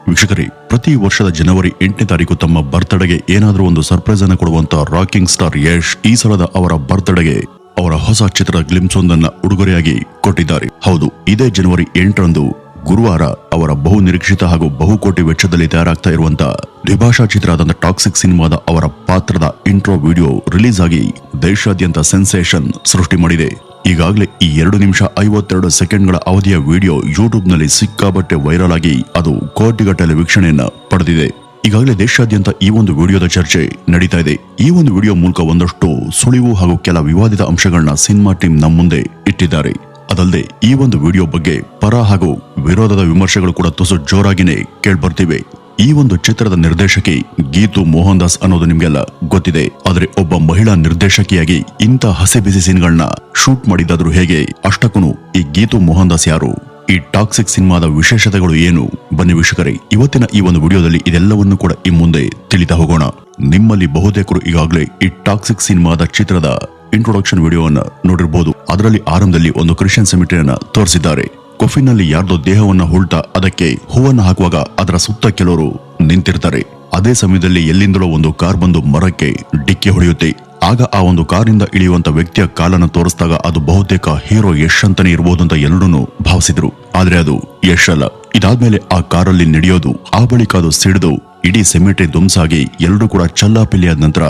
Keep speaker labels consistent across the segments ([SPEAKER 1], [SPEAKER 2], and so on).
[SPEAKER 1] ವೀಕ್ಷಕರೇ, ಪ್ರತಿ ವರ್ಷದ ಜನವರಿ 8ನೇ ತಾರೀಕು ತಮ್ಮ ಬರ್ತ್ಡೇಗೆ ಏನಾದರೂ ಒಂದು ಸರ್ಪ್ರೈಸ್ ಅನ್ನು ಕೊಡುವಂತ ರಾಕಿಂಗ್ ಸ್ಟಾರ್ ಯಶ್ ಈ ಸಲದ ಅವರ ಬರ್ತ್ಡೇಗೆ ಅವರ ಹೊಸ ಚಿತ್ರದ ಗ್ಲಿಮ್ಸ್ ಒಂದನ್ನ ಉಡುಗೊರೆಯಾಗಿ ಕೊಟ್ಟಿದ್ದಾರೆ. ಹೌದು, ಇದೇ ಜನವರಿ 8ರಂದು ಗುರುವಾರ ಅವರ ಬಹು ನಿರೀಕ್ಷಿತ ಹಾಗೂ ಬಹುಕೋಟಿ ವೆಚ್ಚದಲ್ಲಿ ತಯಾರಾಗ್ತಾ ಇರುವಂತಹ ದ್ವಿಭಾಷಾ ಚಿತ್ರ ಆದಂತ ಟಾಕ್ಸಿಕ್ ಸಿನಿಮಾದ ಅವರ ಪಾತ್ರದ ಇಂಟ್ರೋ ವಿಡಿಯೋ ರಿಲೀಸ್ ಆಗಿ ದೇಶಾದ್ಯಂತ ಸೆನ್ಸೇಷನ್ ಸೃಷ್ಟಿ ಮಾಡಿದೆ. ಈಗಾಗಲೇ ಈ 2 ನಿಮಿಷ 52 ಸೆಕೆಂಡ್ಗಳ ಅವಧಿಯ ವಿಡಿಯೋ ಯೂಟ್ಯೂಬ್ ನಲ್ಲಿ ಸಿಕ್ಕಾಬಟ್ಟೆ ವೈರಲ್ ಆಗಿ ಅದು ಕೋಟಿಗಟ್ಟಲೆ ವೀಕ್ಷಣೆಯನ್ನ ಪಡೆದಿದೆ. ಈಗಾಗಲೇ ದೇಶಾದ್ಯಂತ ಈ ಒಂದು ವಿಡಿಯೋದ ಚರ್ಚೆ ನಡೀತಾ ಇದೆ. ಈ ಒಂದು ವಿಡಿಯೋ ಮೂಲಕ ಒಂದಷ್ಟು ಸುಳಿವು ಹಾಗೂ ಕೆಲ ವಿವಾದಿತ ಅಂಶಗಳನ್ನ ಸಿನಿಮಾ ಟೀಮ್ ನಮ್ಮ ಮುಂದೆ ಇಟ್ಟಿದ್ದಾರೆ. ಅದಲ್ಲದೆ ಈ ಒಂದು ವಿಡಿಯೋ ಬಗ್ಗೆ ಪರ ಹಾಗೂ ವಿರೋಧದ ವಿಮರ್ಶೆಗಳು ಕೂಡ ತುಸು ಜೋರಾಗಿನೇ ಕೇಳ್ಬರ್ತಿವೆ. ಈ ಒಂದು ಚಿತ್ರದ ನಿರ್ದೇಶಕಿ ಗೀತು ಮೋಹನ್ ದಾಸ್ ಅನ್ನೋದು ನಿಮ್ಗೆಲ್ಲ ಗೊತ್ತಿದೆ. ಆದ್ರೆ ಒಬ್ಬ ಮಹಿಳಾ ನಿರ್ದೇಶಕಿಯಾಗಿ ಇಂಥ ಹಸಿ ಬಿಸಿ ಸೀನ್ಗಳನ್ನ ಶೂಟ್ ಮಾಡಿದ್ದಾದ್ರೂ ಹೇಗೆ? ಅಷ್ಟಕ್ಕೂ ಈ ಗೀತು ಮೋಹನ್ ದಾಸ್ ಯಾರು? ಈ ಟಾಕ್ಸಿಕ್ ಸಿನಿಮಾದ ವಿಶೇಷತೆಗಳು ಏನು? ಬನ್ನಿ ವೀಕ್ಷಕರೇ, ಇವತ್ತಿನ ಈ ಒಂದು ವಿಡಿಯೋದಲ್ಲಿ ಇದೆಲ್ಲವನ್ನು ಕೂಡ ಈ ಮುಂದೆ ತಿಳಿತಾ ಹೋಗೋಣ. ನಿಮ್ಮಲ್ಲಿ ಬಹುತೇಕರು ಈಗಾಗಲೇ ಈ ಟಾಕ್ಸಿಕ್ ಸಿನಿಮಾದ ಚಿತ್ರದ ಇಂಟ್ರೊಡಕ್ಷನ್ ವಿಡಿಯೋವನ್ನ ನೋಡಿರಬಹುದು. ಅದರಲ್ಲಿ ಆರಂಭದಲ್ಲಿ ಒಂದು ಕ್ರಿಶ್ಚಿಯನ್ ಸೆಮಿಟರಿಯನ್ನ ತೋರಿಸಿದ್ದಾರೆ. ಕೊಫಿನಲ್ಲಿ ಯಾರ್ದೋ ದೇಹವನ್ನ ಹುಳ್ತಾ ಅದಕ್ಕೆ ಹೂವನ್ನ ಹಾಕುವಾಗ ಅದರ ಸುತ್ತ ಕೆಲವರು ನಿಂತಿರ್ತಾರೆ. ಅದೇ ಸಮಯದಲ್ಲಿ ಎಲ್ಲಿಂದಲೋ ಒಂದು ಕಾರ್ ಬಂದು ಮರಕ್ಕೆ ಡಿಕ್ಕಿ ಹೊಡೆಯುತ್ತೆ. ಆಗ ಆ ಒಂದು ಕಾರಿಂದ ಇಳಿಯುವಂತ ವ್ಯಕ್ತಿಯ ಕಾಲನ್ನು ತೋರಿಸಿದಾಗ ಅದು ಬಹುತೇಕ ಹೀರೋ ಯಶ್ ಅಂತಾನೆ ಇರಬಹುದು ಅಂತ ಎಲ್ಲರೂ ಭಾವಿಸಿದ್ರು. ಆದ್ರೆ ಅದು ಯಶ್ ಅಲ್ಲ. ಇದಾದ್ಮೇಲೆ ಆ ಕಾರಲ್ಲಿ ನಡೆಯೋದು, ಆ ಬಳಿಕ ಅದು ಸಿಡಿದು ಇಡೀ ಸೆಮಿಟರಿ ಧ್ವಂಸಾಗಿ ಎಲ್ಲರೂ ಕೂಡ ಚಲ್ಲಾಪಿಲ್ಲಿಯಾದ ನಂತರ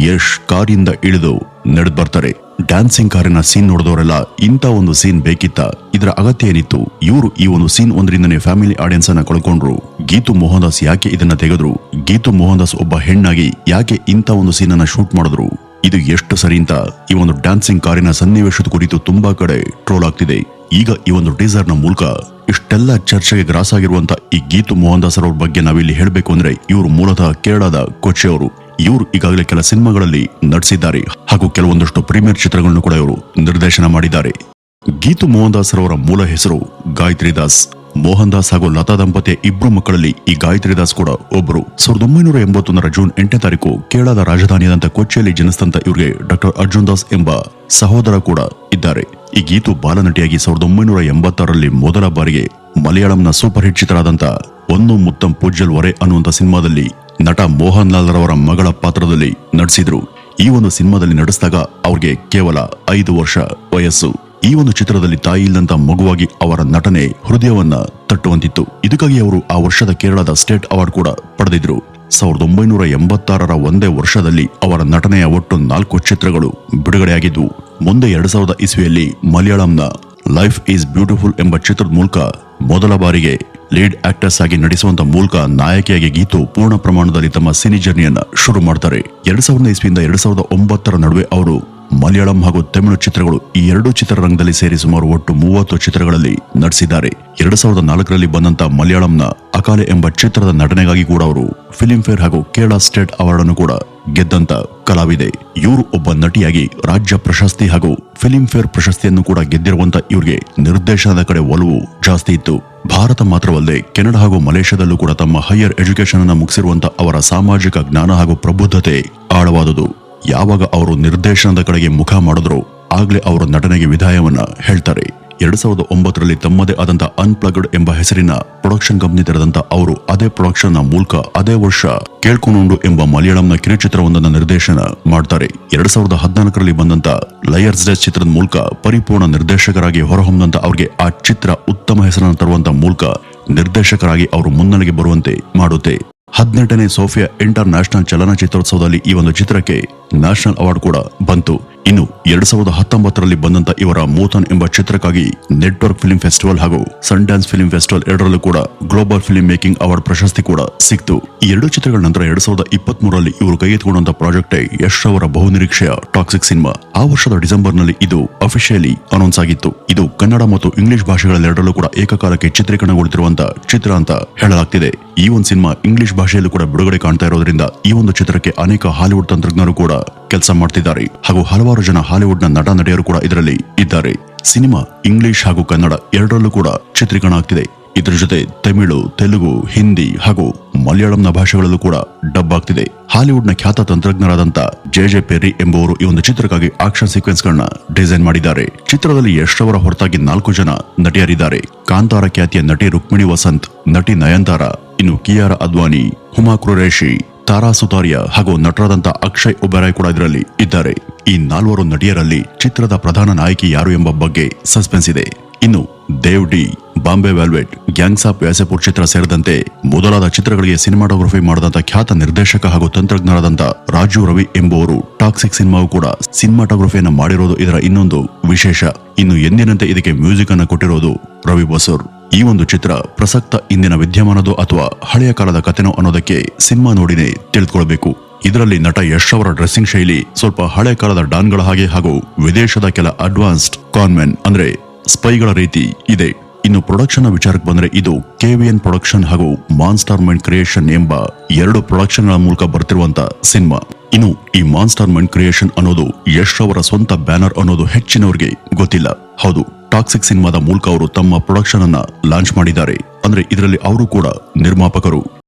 [SPEAKER 1] ಯಶ್ ಕಾರಿಂದ ಇಳಿದು ನಡೆದು ಬರ್ತಾರೆ. ಡ್ಯಾನ್ಸಿಂಗ್ ಕಾರಿನ ಸೀನ್ ನೋಡಿದವರೆಲ್ಲ ಇಂಥ ಒಂದು ಸೀನ್ ಬೇಕಿತ್ತ? ಇದರ ಅಗತ್ಯ ಏನಿತ್ತು? ಇವರು ಈ ಒಂದು ಸೀನ್ ಒಂದರಿಂದನೇ ಫ್ಯಾಮಿಲಿ ಆಡಿಯನ್ಸ್ ಅನ್ನ ಕಳ್ಕೊಂಡ್ರು. ಗೀತು ಮೋಹನ್ ದಾಸ್ ಯಾಕೆ ಇದನ್ನ ತೆಗೆದ್ರು? ಗೀತು ಮೋಹನ್ ದಾಸ್ ಒಬ್ಬ ಹೆಣ್ಣಾಗಿ ಯಾಕೆ ಇಂಥ ಒಂದು ಸೀನ್ ಅನ್ನ ಶೂಟ್ ಮಾಡಿದ್ರು? ಇದು ಎಷ್ಟು ಸರಿ ಅಂತ ಈ ಒಂದು ಡ್ಯಾನ್ಸಿಂಗ್ ಕಾರಿನ ಸನ್ನಿವೇಶದ ಕುರಿತು ತುಂಬಾ ಕಡೆ ಟ್ರೋಲ್ ಆಗ್ತಿದೆ. ಈಗ ಈ ಒಂದು ಟೀಸರ್ ನ ಮೂಲಕ ಇಷ್ಟೆಲ್ಲ ಚರ್ಚೆಗೆ ಗ್ರಾಸಾಗಿರುವಂತ ಈ ಗೀತು ಮೋಹನ್ ದಾಸ್ ಅವರ ಬಗ್ಗೆ ನಾವಿಲ್ಲಿ ಹೇಳಬೇಕು ಅಂದ್ರೆ, ಇವರು ಮೂಲತಃ ಕೇರಳದ ಕೊಚ್ಚಿ ಅವರು. ಇವರು ಈಗಾಗಲೇ ಕೆಲ ಸಿನಿಮಾಗಳಲ್ಲಿ ನಟಿಸಿದ್ದಾರೆ ಹಾಗೂ ಕೆಲವೊಂದಷ್ಟು ಪ್ರೀಮಿಯರ್ ಚಿತ್ರಗಳನ್ನು ಕೂಡ ಇವರು ನಿರ್ದೇಶನ ಮಾಡಿದ್ದಾರೆ. ಗೀತು ಮೋಹನ್ ದಾಸ್ ಅವರ ಮೂಲ ಹೆಸರು ಗಾಯತ್ರಿ ದಾಸ್. ಮೋಹನ್ ದಾಸ್ ಹಾಗೂ ಲತಾ ದಂಪತಿಯ ಇಬ್ಬರು ಮಕ್ಕಳಲ್ಲಿ ಈ ಗಾಯತ್ರಿ ದಾಸ್ ಕೂಡ ಒಬ್ಬರು. 1981 ಜೂನ್ 8ನೇ ತಾರೀಕು ಕೇರಳದ ರಾಜಧಾನಿಯಾದಂಥ ಕೊಚ್ಚಿಯಲ್ಲಿ ಜನಿಸಿದಂತ ಇವರಿಗೆ ಡಾಕ್ಟರ್ ಅರ್ಜುನ್ ದಾಸ್ ಎಂಬ ಸಹೋದರ ಕೂಡ ಇದ್ದಾರೆ. ಈ ಗೀತು ಬಾಲನಟಿಯಾಗಿ 1986ರಲ್ಲಿ ಮೊದಲ ಬಾರಿಗೆ ಮಲಯಾಳಂನ ಸೂಪರ್ ಹಿಟ್ ಚಿತ್ರ ಆದಂತ ಒಂದು ಮುತ್ತಂ ಪೂಜ್ಯಲ್ ವರೆ ಅನ್ನುವಂತ ಸಿನಿಮಾದಲ್ಲಿ ನಟ ಮೋಹನ್ ಲಾಲ್ ರವರ ಮಗಳ ಪಾತ್ರದಲ್ಲಿ ನಟಿಸಿದ್ರು. ಈ ಒಂದು ಸಿನಿಮಾದಲ್ಲಿ ನಟಿಸಿದಾಗ ಅವ್ರಿಗೆ ಕೇವಲ 5 ವರ್ಷ ವಯಸ್ಸು. ಈ ಒಂದು ಚಿತ್ರದಲ್ಲಿ ತಾಯಿ ಇಲ್ಲಂತ ಮಗುವಾಗಿ ಅವರ ನಟನೆ ಹೃದಯವನ್ನ ತಟ್ಟುವಂತಿತ್ತು. ಇದಕ್ಕಾಗಿ ಅವರು ಆ ವರ್ಷದ ಕೇರಳದ ಸ್ಟೇಟ್ ಅವಾರ್ಡ್ ಕೂಡ ಪಡೆದಿದ್ರು. 1986ರ ಒಂದೇ ವರ್ಷದಲ್ಲಿ ಅವರ ನಟನೆಯ ಒಟ್ಟು 4 ಚಿತ್ರಗಳು ಬಿಡುಗಡೆಯಾಗಿದ್ವು. ಮುಂದೆ 2000 ಇಸ್ವಿಯಲ್ಲಿ ಮಲಯಾಳಂನ ಲೈಫ್ ಈಸ್ ಬ್ಯೂಟಿಫುಲ್ ಎಂಬ ಚಿತ್ರದ ಮೂಲಕ ಮೊದಲ ಬಾರಿಗೆ ಲೀಡ್ ಆಕ್ಟರ್ಸ್ ಆಗಿ ನಡೆಸುವಂತ ಮೂಲಕ ನಾಯಕಿಯಾಗಿ ಗೀತು ಪೂರ್ಣ ಪ್ರಮಾಣದಲ್ಲಿ ತಮ್ಮ ಸಿನಿ ಜರ್ನಿಯನ್ನ ಶುರು ಮಾಡ್ತಾರೆ. 2000 ಇಸ್ವಿಯಿಂದ 2009ರ ನಡುವೆ ಅವರು ಮಲಯಾಳಂ ಹಾಗೂ ತಮಿಳು ಚಿತ್ರಗಳು ಈ 2 ಚಿತ್ರರಂಗದಲ್ಲಿ ಸೇರಿ ಸುಮಾರು ಒಟ್ಟು 30 ಚಿತ್ರಗಳಲ್ಲಿ ನಟಿಸಿದ್ದಾರೆ. 2004ರಲ್ಲಿ ಬಂದಂತ ಮಲಯಾಳಂನ ಅಕಾಲೆ ಎಂಬ ಚಿತ್ರದ ನಟನೆಗಾಗಿ ಕೂಡ ಅವರು ಫಿಲ್ಮ್ ಫೇರ್ ಹಾಗೂ ಕೇರಳ ಸ್ಟೇಟ್ ಅವಾರ್ಡ್ ಅನ್ನು ಕೂಡ ಗೆದ್ದಂತ ಕಲಾವಿದೆ. ಇವರು ಒಬ್ಬ ನಟಿಯಾಗಿ ರಾಜ್ಯ ಪ್ರಶಸ್ತಿ ಹಾಗೂ ಫಿಲ್ಮ್ ಫೇರ್ ಪ್ರಶಸ್ತಿಯನ್ನು ಕೂಡ ಗೆದ್ದಿರುವಂತ ಇವರಿಗೆ ನಿರ್ದೇಶನದ ಕಡೆ ಒಲವು ಜಾಸ್ತಿ ಇತ್ತು. ಭಾರತ ಮಾತ್ರವಲ್ಲದೆ ಕೆನಡಾ ಹಾಗೂ ಮಲೇಷ್ಯಾದಲ್ಲೂ ಕೂಡ ತಮ್ಮ ಹೈಯರ್ ಎಜುಕೇಶನ್ ಅನ್ನು ಮುಗಿಸಿರುವಂತ ಅವರ ಸಾಮಾಜಿಕ ಜ್ಞಾನ ಹಾಗೂ ಪ್ರಬುದ್ಧತೆ ಆಳವಾದುದು. ಯಾವಾಗ ಅವರು ನಿರ್ದೇಶನದ ಕಡೆಗೆ ಮುಖ ಮಾಡಿದ್ರು ಆಗ್ಲೇ ಅವರು ನಟನೆಗೆ ವಿದಾಯವನ್ನ ಹೇಳ್ತಾರೆ. 2009ರಲ್ಲಿ ತಮ್ಮದೇ ಆದಂತ ಅನ್ಪ್ಲಗ್ಡ್ ಎಂಬ ಹೆಸರಿನ ಪ್ರೊಡಕ್ಷನ್ ಕಂಪನಿ ತೆರೆದಂತ ಅವರು ಅದೇ ಪ್ರೊಡಕ್ಷನ್ ನ ಮೂಲಕ ಅದೇ ವರ್ಷ ಕೇಳ್ಕೊಂಡು ಎಂಬ ಮಲಯಾಳಂನ ಕಿರುಚಿತ್ರವೊಂದನ್ನು ನಿರ್ದೇಶನ ಮಾಡ್ತಾರೆ. 2014ರಲ್ಲಿ ಬಂದಂತ ಲಯರ್ಸ್ ಡೇ ಚಿತ್ರದ ಮೂಲಕ ಪರಿಪೂರ್ಣ ನಿರ್ದೇಶಕರಾಗಿ ಹೊರಹೊಮ್ಮದಂತ ಅವ್ರಿಗೆ ಆ ಚಿತ್ರ ಉತ್ತಮ ಹೆಸರನ್ನು ತರುವಂತ ಮೂಲಕ ನಿರ್ದೇಶಕರಾಗಿ ಅವರು ಮುನ್ನೆಲೆಗೆ ಬರುವಂತೆ ಮಾಡುತ್ತೆ. 18ನೇ ಸೋಫಿಯಾ ಇಂಟರ್ ನ್ಯಾಷನಲ್ ಚಲನಚಿತ್ರೋತ್ಸವದಲ್ಲಿ ಈ ಒಂದು ಚಿತ್ರಕ್ಕೆ ನ್ಯಾಷನಲ್ ಅವಾರ್ಡ್ ಕೂಡ ಬಂತು. ಇನ್ನು 2019ರಲ್ಲಿ ಬಂದಂತ ಇವರ ಮೋಥನ್ ಎಂಬ ಚಿತ್ರಕ್ಕಾಗಿ ನೆಟ್ವರ್ಕ್ ಫಿಲ್ಮ್ ಫೆಸ್ಟಿವಲ್ ಹಾಗೂ ಸನ್ ಡ್ಯಾನ್ಸ್ ಫಿಲ್ಮ್ ಫೆಸ್ಟಿವಲ್ ಎರಡರಲ್ಲೂ ಕೂಡ ಗ್ಲೋಬಲ್ ಫಿಲ್ಮ್ ಮೇಕಿಂಗ್ ಅವಾರ್ಡ್ ಪ್ರಶಸ್ತಿ ಕೂಡ ಸಿಕ್ತು. ಈ 2 ಚಿತ್ರಗಳ ನಂತರ 2023ರಲ್ಲಿ ಇವರು ಕೈಗೆತ್ತಿಕೊಂಡಂತ ಪ್ರಾಜೆಕ್ಟ್ ಯಶ್ ಅವರ ಬಹುನಿರೀಕ್ಷೆಯ ಟಾಕ್ಸಿಕ್ ಸಿನಿಮಾ. ಆ ವರ್ಷದ ಡಿಸೆಂಬರ್ನಲ್ಲಿ ಇದು ಅಫಿಷಿಯಲಿ ಅನೌನ್ಸ್ ಆಗಿತ್ತು. ಇದು ಕನ್ನಡ ಮತ್ತು ಇಂಗ್ಲಿಷ್ ಭಾಷೆಗಳೆರಡರಲ್ಲೂ ಕೂಡ ಏಕಕಾಲಕ್ಕೆ ಚಿತ್ರೀಕರಣಗೊಳ್ಳುತ್ತಿರುವಂತ ಚಿತ್ರ ಅಂತ ಹೇಳಲಾಗ್ತಿದೆ. ಈ ಒಂದು ಸಿನಿಮಾ ಇಂಗ್ಲಿಷ್ ಭಾಷೆಯಲ್ಲೂ ಕೂಡ ಬಿಡುಗಡೆ ಕಾಣ್ತಾ ಇರೋದ್ರಿಂದ ಈ ಒಂದು ಚಿತ್ರಕ್ಕೆ ಅನೇಕ ಹಾಲಿವುಡ್ ತಂತ್ರಜ್ಞರು ಕೂಡ ಕೆಲಸ ಮಾಡ್ತಿದ್ದಾರೆ ಹಾಗೂ ಹಲವಾರು ಜನ ಹಾಲಿವುಡ್ ನ ನಟ ನಟಿಯರು ಕೂಡ ಇದರಲ್ಲಿ ಇದ್ದಾರೆ. ಸಿನಿಮಾ ಇಂಗ್ಲಿಷ್ ಹಾಗೂ ಕನ್ನಡ ಎರಡರಲ್ಲೂ ಕೂಡ ಚಿತ್ರೀಕರಣ ಆಗ್ತಿದೆ. ಇದರ ಜೊತೆ ತಮಿಳು, ತೆಲುಗು, ಹಿಂದಿ ಹಾಗೂ ಮಲಯಾಳಂನ ಭಾಷೆಗಳಲ್ಲೂ ಕೂಡ ಡಬ್ ಆಗ್ತಿದೆ. ಹಾಲಿವುಡ್ ನ ಖ್ಯಾತ ತಂತ್ರಜ್ಞರಾದಂತ ಜೆ ಪೆರ್ರಿ ಎಂಬುವರು ಈ ಒಂದು ಚಿತ್ರಕ್ಕಾಗಿ ಆಕ್ಷನ್ ಸೀಕ್ವೆನ್ಸ್ ಗಳನ್ನ ಡಿಸೈನ್ ಮಾಡಿದ್ದಾರೆ. ಚಿತ್ರದಲ್ಲಿ ಯಶ್ ಅವರ ಹೊರತಾಗಿ 4 ಜನ ನಟಿಯರಿದ್ದಾರೆ. ಕಾಂತಾರ ಖ್ಯಾತಿಯ ನಟಿ ರುಕ್ಮಿಣಿ ವಸಂತ್, ನಟಿ ನಯನತಾರ, ಇನ್ನು ಕಿಯಾರಾ ಅದ್ವಾನಿ, ಹುಮಾ ಕುರೇಶಿ, ತಾರಾ ಸುತಾರಿಯಾ ಹಾಗೂ ನಟರಾದಂತ ಅಕ್ಷಯ್ ಒಬೆರಾಯ್ ಕೂಡ ಇದರಲ್ಲಿ ಇದ್ದಾರೆ. ಈ 4 ನಟಿಯರಲ್ಲಿ ಚಿತ್ರದ ಪ್ರಧಾನ ನಾಯಕಿ ಯಾರು ಎಂಬ ಬಗ್ಗೆ ಸಸ್ಪೆನ್ಸ್ ಇದೆ. ಇನ್ನು Dev D, Bombay velvet, gangs of Wasseypur ಚಿತ್ರ ಸೇರಿದಂತೆ ಮೊದಲಾದ ಚಿತ್ರಗಳಿಗೆ ಸಿನಿಮಾಟೋಗ್ರಫಿ ಮಾಡಿದಂತ ಖ್ಯಾತ ನಿರ್ದೇಶಕ ಹಾಗೂ ತಂತ್ರಜ್ಞರಾದಂತ ರಾಜೀವ್ ರವಿ ಎಂಬುವರು ಟಾಕ್ಸಿಕ್ ಸಿನಿಮಾವು ಕೂಡ ಸಿನಿಮಾಟೋಗ್ರಫಿಯನ್ನು ಮಾಡಿರೋದು ಇದರ ಇನ್ನೊಂದು ವಿಶೇಷ. ಇನ್ನು ಎಂದಿನಂತೆ ಇದಕ್ಕೆ ಮ್ಯೂಸಿಕ್ ಅನ್ನು ಕೊಟ್ಟಿರೋದು ರವಿ ಬಸೂರ್. ಈ ಒಂದು ಚಿತ್ರ ಪ್ರಸಕ್ತ ಇಂದಿನ ವಿದ್ಯಮಾನದೋ ಅಥವಾ ಹಳೆಯ ಕಾಲದ ಕಥೆನೋ ಅನ್ನೋದಕ್ಕೆ ಸಿನಿಮಾ ನೋಡಿನೇ ತಿಳಿದುಕೊಳ್ಳಬೇಕು. ಇದರಲ್ಲಿ ನಟ ಯಶ್ ಅವರ ಡ್ರೆಸ್ಸಿಂಗ್ ಶೈಲಿ ಸ್ವಲ್ಪ ಹಳೆ ಕಾಲದ ಡಾನ್ಗಳ ಹಾಗೆ ಹಾಗೂ ವಿದೇಶದ ಕೆಲ ಅಡ್ವಾನ್ಸ್ಡ್ ಕಾನ್ಮೆನ್ ಅಂದ್ರೆ ಸ್ಪೈಗಳ ರೀತಿ ಇದೆ. ಇನ್ನು ಪ್ರೊಡಕ್ಷನ್ ವಿಚಾರಕ್ಕೆ ಬಂದ್ರೆ ಇದು KVN ಪ್ರೊಡಕ್ಷನ್ ಹಾಗೂ ಮಾನ್ಸ್ಟಾರ್ ಮೈಂಡ್ ಕ್ರಿಯೇಷನ್ ಎಂಬ 2 ಪ್ರೊಡಕ್ಷನ್ ಗಳ ಮೂಲಕ ಬರ್ತಿರುವಂತ ಸಿನಿಮಾ. ಇನ್ನು ಈ ಮಾನ್ಸ್ಟಾರ್ ಮೈಂಡ್ ಕ್ರಿಯೇಷನ್ ಅನ್ನೋದು ಯಶ್ ಅವರ ಸ್ವಂತ ಬ್ಯಾನರ್ ಅನ್ನೋದು ಹೆಚ್ಚಿನವರಿಗೆ ಗೊತ್ತಿಲ್ಲ. ಹೌದು, ಟಾಕ್ಸಿಕ್ ಸಿನಿಮಾದ ಮೂಲಕ ಅವರು ತಮ್ಮ ಪ್ರೊಡಕ್ಷನ್ ಅನ್ನ ಲಾಂಚ್ ಮಾಡಿದ್ದಾರೆ. ಅಂದ್ರೆ ಇದರಲ್ಲಿ ಅವರು ಕೂಡ ನಿರ್ಮಾಪಕರು.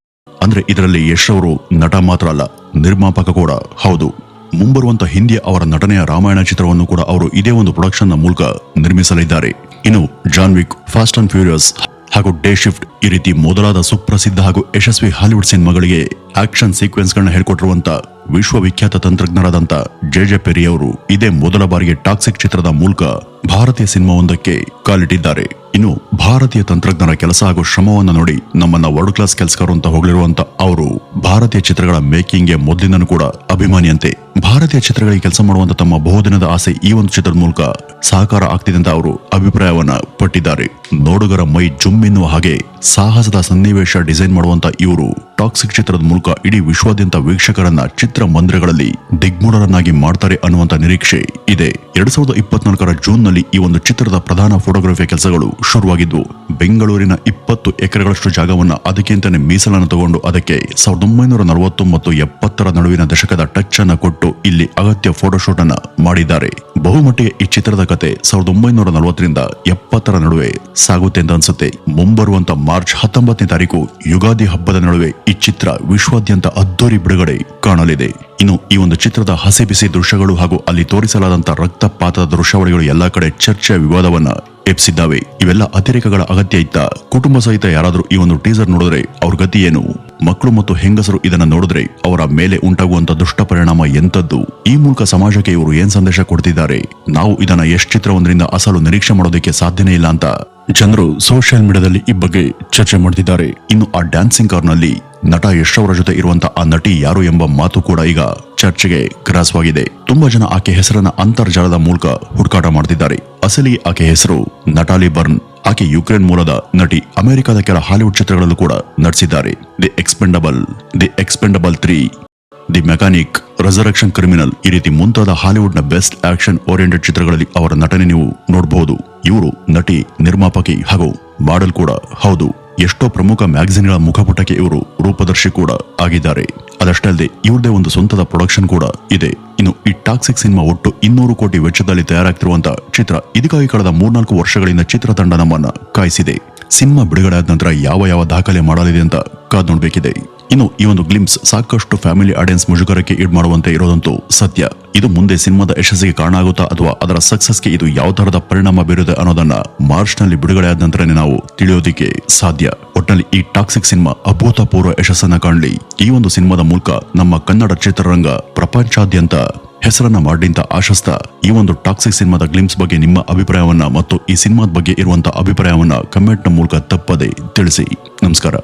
[SPEAKER 1] ಅಂದ್ರೆ ಇದರಲ್ಲಿ ಯಶ್ ಅವರು ನಟ ಮಾತ್ರ ಅಲ್ಲ, ನಿರ್ಮಾಪಕ ಕೂಡ ಹೌದು. ಮುಂಬರುವಂತ ಹಿಂದಿಯ ಅವರ ನಟನೆಯ ರಾಮಾಯಣ ಚಿತ್ರವನ್ನು ಕೂಡ ಅವರು ಇದೇ ಒಂದು ಪ್ರೊಡಕ್ಷನ್ ನ ಮೂಲಕ ನಿರ್ಮಿಸಲಿದ್ದಾರೆ. ಇನ್ನು John Wick, fast and furious ಹಾಗೂ ಡೇ ಶಿಫ್ಟ್ ಈ ರೀತಿ ಮೊದಲಾದ ಸುಪ್ರಸಿದ್ಧ ಹಾಗೂ ಯಶಸ್ವಿ ಹಾಲಿವುಡ್ ಸಿನಿಮಾಗಳಿಗೆ ಆಕ್ಷನ್ ಸೀಕ್ವೆನ್ಸ್ ಗಳನ್ನ ಹೇಳ್ಕೊಟ್ಟಿರುವಂತ ವಿಶ್ವವಿಖ್ಯಾತ ತಂತ್ರಜ್ಞರಾದಂತ ಜೆ ಪೆರಿ ಅವರು ಇದೇ ಮೊದಲ ಬಾರಿಗೆ ಟಾಕ್ಸಿಕ್ ಚಿತ್ರದ ಮೂಲಕ ಭಾರತೀಯ ಸಿನಿಮಾವೊಂದಕ್ಕೆ ಕಾಲಿಟ್ಟಿದ್ದಾರೆ. ಇನ್ನು ಭಾರತೀಯ ತಂತ್ರಜ್ಞರ ಕೆಲಸ ಹಾಗೂ ಶ್ರಮವನ್ನ ನೋಡಿ ನಮ್ಮನ್ನ ವರ್ಲ್ಡ್ ಕ್ಲಾಸ್ ಕೆಲಸಗಾರರು ಅಂತ ಹೊಗಳಿರುವಂತ ಅವರು ಭಾರತೀಯ ಚಿತ್ರಗಳ ಮೇಕಿಂಗ್ ಗೆ ಮೊದಲಿಂದನೂ ಕೂಡ ಅಭಿಮಾನಿಯಂತೆ. ಭಾರತೀಯ ಚಿತ್ರಗಳಿಗೆ ಕೆಲಸ ಮಾಡುವಂತ ತಮ್ಮ ಬಹುದಿನದ ಆಸೆ ಈ ಒಂದು ಚಿತ್ರದ ಮೂಲಕ ಸಾಕಾರ ಆಗ್ತಿದೆ ಅಂತ ಅವರು ಅಭಿಪ್ರಾಯವನ್ನ ಪಟ್ಟಿದ್ದಾರೆ. ನೋಡುಗರ ಮೈ ಜುಮ್ ಎನ್ನುವ ಹಾಗೆ ಸಾಹಸದ ಸನ್ನಿವೇಶ ಡಿಸೈನ್ ಮಾಡುವಂತ ಇವರು ಟಾಕ್ಸಿಕ್ ಚಿತ್ರದ ಮೂಲಕ ಇಡೀ ವಿಶ್ವಾದ್ಯಂತ ವೀಕ್ಷಕರನ್ನ ಚಿತ್ರಮಂದಿರಗಳಲ್ಲಿ ದಿಗ್ಮೂಢರನ್ನಾಗಿ ಮಾಡ್ತಾರೆ ಅನ್ನುವಂತ ನಿರೀಕ್ಷೆ ಇದೆ. 2024 ಜೂನ್ ನಲ್ಲಿ ಈ ಒಂದು ಚಿತ್ರದ ಪ್ರಧಾನ ಫೋಟೋಗ್ರಫಿ ಕೆಲಸಗಳು ಶುರುವಾಗಿದ್ವು. ಬೆಂಗಳೂರಿನ 20 ಎಕರೆಗಳಷ್ಟು ಜಾಗವನ್ನ ಅದಕ್ಕಿಂತಾನೆ ಮೀಸಲನ್ನು ತಗೊಂಡು ಅದಕ್ಕೆ 1940 ಮತ್ತು 70ರ ನಡುವಿನ ದಶಕದ ಟಚ್ ಅನ್ನ ಕೊಟ್ಟು ಇಲ್ಲಿ ಅಗತ್ಯ ಫೋಟೋಶೂಟ್ ಅನ್ನ ಮಾಡಿದ್ದಾರೆ. ಬಹುಮಟ್ಟಿಗೆ ಈ ಚಿತ್ರದ ಕತೆ 1940ರಿಂದ 70ರ ನಡುವೆ ಸಾಗುತ್ತೆ ಅಂತ ಅನ್ಸುತ್ತೆ. ಮುಂಬರುವಂತ ಮಾರ್ಚ್ 19ನೇ ತಾರೀಕು ಯುಗಾದಿ ಹಬ್ಬದ ನಡುವೆ ಈ ಚಿತ್ರ ವಿಶ್ವಾದ್ಯಂತ ಅದ್ದೂರಿ ಬಿಡುಗಡೆ ಕಾಣಲಿದೆ. ಇನ್ನು ಈ ಒಂದು ಚಿತ್ರದ ಹಸಿ ಬಿಸಿ ದೃಶ್ಯಗಳು ಹಾಗೂ ಅಲ್ಲಿ ತೋರಿಸಲಾದಂತ ರಕ್ತಪಾತದ ದೃಶ್ಯಾವಳಿಗಳು ಎಲ್ಲಾ ಕಡೆ ಚರ್ಚೆಯ ವಿವಾದವನ್ನ ಎಬ್ಸಿದ್ದಾವೆ. ಇವೆಲ್ಲ ಅತಿರೇಕಗಳ ಅಗತ್ಯ ಇತ್ತ? ಕುಟುಂಬ ಸಹಿತ ಯಾರಾದ್ರೂ ಈ ಒಂದು ಟೀಸರ್ ನೋಡಿದ್ರೆ ಅವ್ರ ಗತಿ ಏನು? ಮಕ್ಕಳು ಮತ್ತು ಹೆಂಗಸರು ಇದನ್ನ ನೋಡಿದ್ರೆ ಅವರ ಮೇಲೆ ಉಂಟಾಗುವಂತ ದುಷ್ಟ ಪರಿಣಾಮ ಎಂತದ್ದು? ಈ ಮೂಲಕ ಸಮಾಜಕ್ಕೆ ಇವರು ಏನ್ ಸಂದೇಶ ಕೊಡ್ತಿದ್ದಾರೆ? ನಾವು ಇದನ್ನ ಎಷ್ಟು ಚಿತ್ರವೊಂದರಿಂದ ಅಸಲು ನಿರೀಕ್ಷೆ ಮಾಡೋದಕ್ಕೆ ಸಾಧ್ಯನೇ ಇಲ್ಲ ಅಂತ ಜನರು ಸೋಷಿಯಲ್ ಮೀಡಿಯಾದಲ್ಲಿ ಈ ಬಗ್ಗೆ ಚರ್ಚೆ ಮಾಡ್ತಿದ್ದಾರೆ. ಇನ್ನು ಆ ಡ್ಯಾನ್ಸಿಂಗ್ ಕಾರ್ನಲ್ಲಿ ನಟ ಯಶ್ ಅವರ ಜೊತೆ ಇರುವಂತ ಆ ನಟಿ ಯಾರು ಎಂಬ ಮಾತು ಕೂಡ ಈಗ ಚರ್ಚೆಗೆ ಗ್ರಾಸವಾಗಿದೆ. ತುಂಬಾ ಜನ ಆಕೆ ಹೆಸರನ್ನ ಅಂತರ್ಜಾಲದ ಮೂಲಕ ಹುಡುಕಾಟ ಮಾಡ್ತಿದ್ದಾರೆ. ಅಸಲಿಗೆ ಆಕೆ ಹೆಸರು ನಟಾಲಿ ಬರ್ನ್. ಆಕೆ ಯುಕ್ರೇನ್ ಮೂಲದ ನಟಿ. ಅಮೆರಿಕದ ಕೆಲ ಹಾಲಿವುಡ್ ಚಿತ್ರಗಳಲ್ಲೂ ಕೂಡ ನಟಿಸಿದ್ದಾರೆ. The expandable 3, the mechanic, resurrection criminal ಈ ರೀತಿ ಮುಂತಾದ ಹಾಲಿವುಡ್ ನ ಬೆಸ್ಟ್ ಆಕ್ಷನ್ ಓರಿಯೆಂಟೆಡ್ ಚಿತ್ರಗಳಲ್ಲಿ ಅವರ ನಟನೆ ನೀವು ನೋಡಬಹುದು. ಇವರು ನಟಿ, ನಿರ್ಮಾಪಕಿ ಹಾಗೂ ಮಾಡೆಲ್ ಕೂಡ ಹೌದು. ಎಷ್ಟೋ ಪ್ರಮುಖ ಮ್ಯಾಗಝಿನ್ಗಳ ಮುಖಪುಟಕ್ಕೆ ಇವರು ರೂಪದರ್ಶಿ ಕೂಡ ಆಗಿದ್ದಾರೆ. ಅದಷ್ಟೇ ಅಲ್ಲದೆ ಇವ್ರದೇ ಒಂದು ಸ್ವಂತದ ಪ್ರೊಡಕ್ಷನ್ ಕೂಡ ಇದೆ. ಇನ್ನು ಈ ಟಾಕ್ಸಿಕ್ ಸಿನಿಮಾ ಒಟ್ಟು 200 ಕೋಟಿ ವೆಚ್ಚದಲ್ಲಿ ತಯಾರಾಗ್ತಿರುವಂತ ಚಿತ್ರ. ಇದಕ್ಕಾಗಿ ಕಳೆದ 3-4 ವರ್ಷಗಳಿಂದ ಚಿತ್ರತಂಡ ನಮ್ಮನ್ನ ಕಾಯಿಸಿದೆ. ಸಿನಿಮಾ ಬಿಡುಗಡೆ ಆದ ನಂತರ ಯಾವ ದಾಖಲೆ ಮಾಡಲಿದೆ ಅಂತ ಕಾದ್ ನೋಡ್ಬೇಕಿದೆ. ಇನ್ನು ಈ ಒಂದು ಗ್ಲಿಮ್ಸ್ ಸಾಕಷ್ಟು ಫ್ಯಾಮಿಲಿ ಆಡಿಯನ್ಸ್ ಮುಜುಗರಕ್ಕೆ ಈಡ್ ಮಾಡುವಂತೆ ಇರೋದಂತೂ ಸತ್ಯ. ಇದು ಮುಂದೆ ಸಿನಿಮಾದ ಯಶಸ್ಸಿಗೆ ಕಾರಣ ಆಗುತ್ತಾ ಅಥವಾ ಅದರ ಸಕ್ಸಸ್ಗೆ ಇದು ಯಾವ ತರಹದ ಪರಿಣಾಮ ಬೀರುತ್ತೆ ಅನ್ನೋದನ್ನ ಮಾರ್ಚ್ ನಲ್ಲಿ ಬಿಡುಗಡೆ ಆದ ನಂತರನೇ ನಾವು ತಿಳಿಯೋದಿಕ್ಕೆ ಸಾಧ್ಯ. ಒಟ್ಟಿನಲ್ಲಿ ಈ ಟಾಕ್ಸಿಕ್ ಸಿನಿಮಾ ಅಭೂತಪೂರ್ವ ಯಶಸ್ಸನ್ನ ಕಾಣಲಿ. ಈ ಒಂದು ಸಿನಿಮಾದ ಮೂಲಕ ನಮ್ಮ ಕನ್ನಡ ಚಿತ್ರರಂಗ ಪ್ರಪಂಚಾದ್ಯಂತ ಹೆಸರನ್ನ ಮಾಡಿಂತ ಆಶಿಸ್ತಾ ಈ ಒಂದು ಟಾಕ್ಸಿಕ್ ಸಿನಿಮಾದ ಗ್ಲಿಮ್ಸ್ ಬಗ್ಗೆ ನಿಮ್ಮ ಅಭಿಪ್ರಾಯವನ್ನ ಮತ್ತು ಈ ಸಿನಿಮಾದ ಬಗ್ಗೆ ಇರುವಂತಹ ಅಭಿಪ್ರಾಯವನ್ನ ಕಮೆಂಟ್ ನ ಮೂಲಕ ತಪ್ಪದೆ ತಿಳಿಸಿ. ನಮಸ್ಕಾರ.